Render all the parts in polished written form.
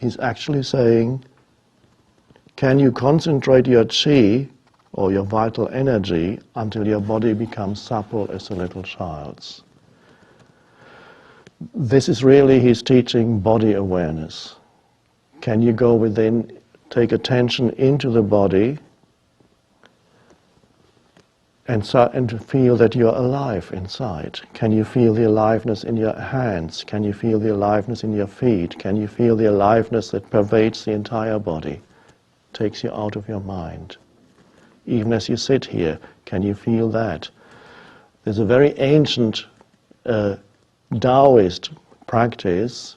he's actually saying, can you concentrate your chi, or your vital energy, until your body becomes supple as a little child's? This is really, he's teaching body awareness. Can you go within, take attention into the body, and to feel that you're alive inside? Can you feel the aliveness in your hands? Can you feel the aliveness in your feet? Can you feel the aliveness that pervades the entire body, takes you out of your mind? Even as you sit here, can you feel that? There's a very ancient Taoist practice,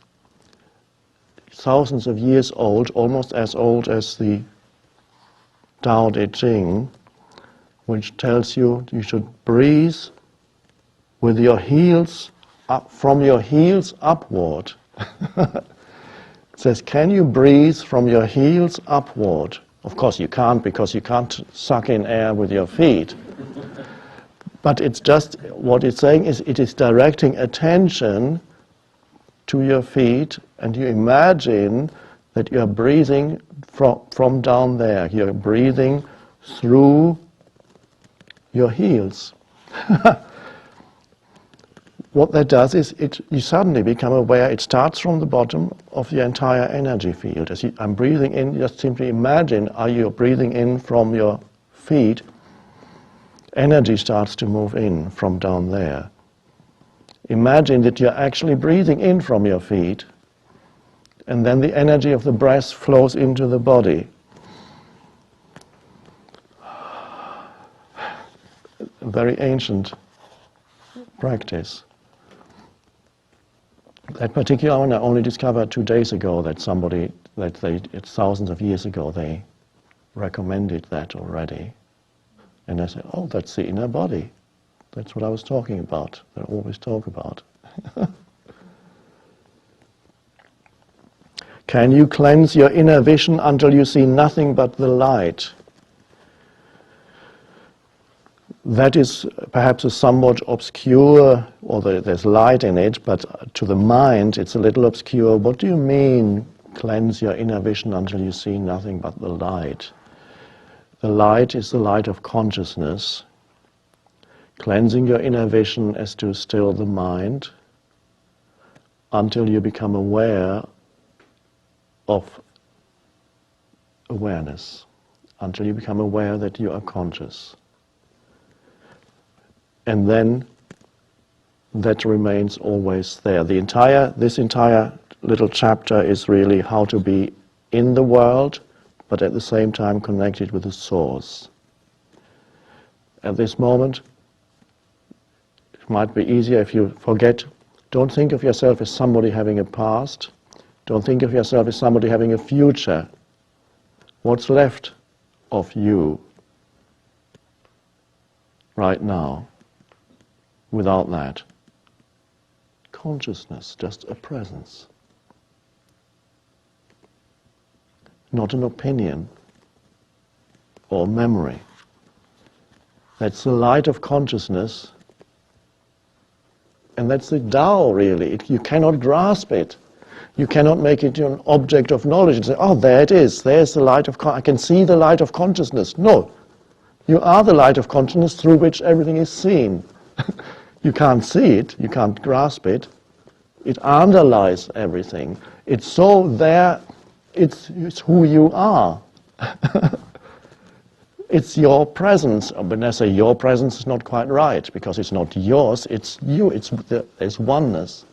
thousands of years old, almost as old as the Tao Te Ching, which tells you you should breathe with your heels up, from your heels upward. It says, can you breathe from your heels upward? Of course you can't, because you can't suck in air with your feet. But it's just, what it's saying is, it is directing attention to your feet, and you imagine that you're breathing from down there. You're breathing through your heels. What that does is, you suddenly become aware, it starts from the bottom of the entire energy field. As I'm breathing in, just simply imagine, are you breathing in from your feet? Energy starts to move in from down there. Imagine that you're actually breathing in from your feet, and then the energy of the breath flows into the body. A very ancient practice. That particular one I only discovered 2 days ago, that somebody, it's thousands of years ago, they recommended that already. And I said, oh, that's the inner body. That's what I was talking about, that I always talk about. Can you cleanse your inner vision until you see nothing but the light? That is perhaps a somewhat obscure, although there's light in it, but to the mind it's a little obscure. What do you mean, cleanse your inner vision until you see nothing but the light? The light is the light of consciousness. Cleansing your inner vision is to still the mind until you become aware of awareness, until you become aware that you are conscious. And then that remains always there. This entire little chapter is really how to be in the world, but at the same time connected with the source. At this moment, it might be easier if you forget. Don't think of yourself as somebody having a past. Don't think of yourself as somebody having a future. What's left of you right now? Without that, consciousness, just a presence. Not an opinion or memory. That's the light of consciousness, and that's the Tao, really. You cannot grasp it. You cannot make it an object of knowledge and say, oh, there it is, there's the light of I can see the light of consciousness. No, you are the light of consciousness through which everything is seen. You can't see it, you can't grasp it. It underlies everything. It's so there, it's who you are. It's your presence. When I say your presence, is not quite right, because it's not yours, it's you, there's oneness.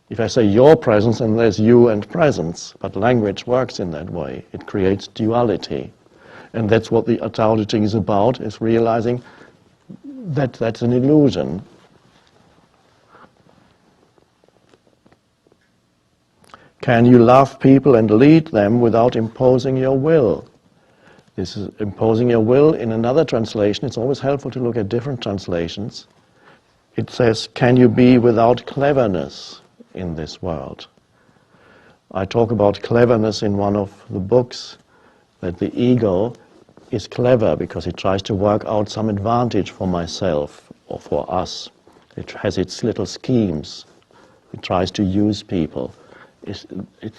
If I say your presence, then there's you and presence, but language works in that way. It creates duality. And that's what the Tao Te Ching is about, is realizing that that's an illusion. Can you love people and lead them without imposing your will? This is imposing your will. In another translation, it's always helpful to look at different translations. It says, can you be without cleverness in this world? I talk about cleverness in one of the books, that the ego is clever because it tries to work out some advantage for myself or for us. It has its little schemes. It tries to use people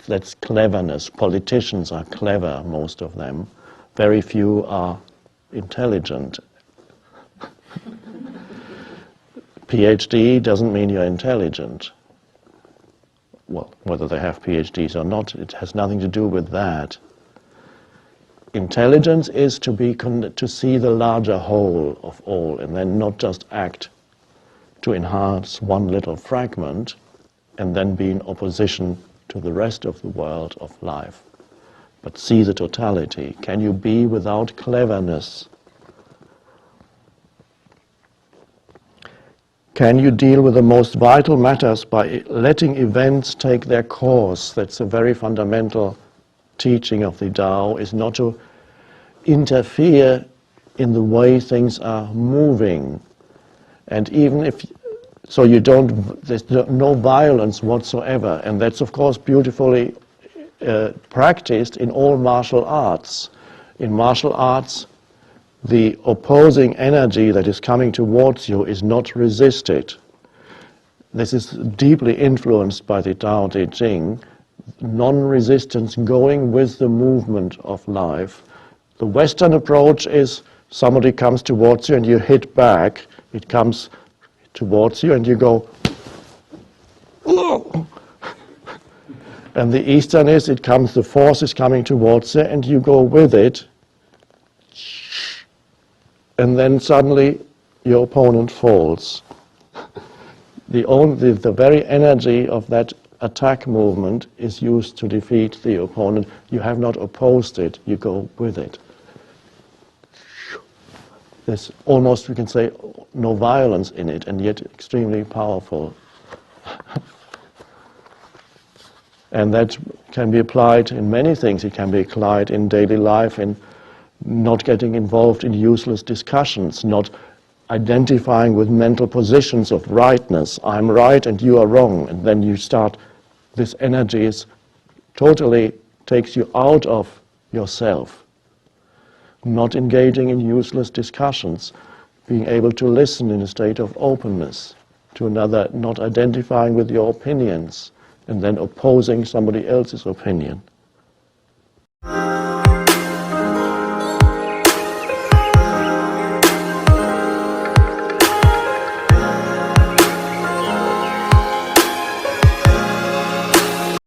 That's cleverness. Politicians are clever, most of them. Very few are intelligent. PhD doesn't mean you're intelligent. Well, whether they have PhDs or not, it has nothing to do with that. Intelligence is to see the larger whole of all, and then not just act to enhance one little fragment and then be in opposition to the rest of the world of life, but see the totality. Can you be without cleverness? Can you deal with the most vital matters by letting events take their course? That's a very fundamental teaching of the Tao, is not to interfere in the way things are moving. And even if, so you don't, there's no violence whatsoever. And that's of course beautifully practiced in all martial arts. In martial arts, the opposing energy that is coming towards you is not resisted. This is deeply influenced by the Tao Te Ching, non-resistance, going with the movement of life. The Western approach is somebody comes towards you and you hit back. It comes towards you and you go, oh! And the Eastern is, the force is coming towards you and you go with it. And then suddenly your opponent falls. The very energy of that attack movement is used to defeat the opponent. You have not opposed it, you go with it. There's almost, we can say, no violence in it, and yet extremely powerful. And that can be applied in many things. It can be applied in daily life, in not getting involved in useless discussions, not identifying with mental positions of rightness. I'm right and you are wrong. And then you start, this energy is totally takes you out of yourself. Not engaging in useless discussions, being able to listen in a state of openness to another, not identifying with your opinions, and then opposing somebody else's opinion.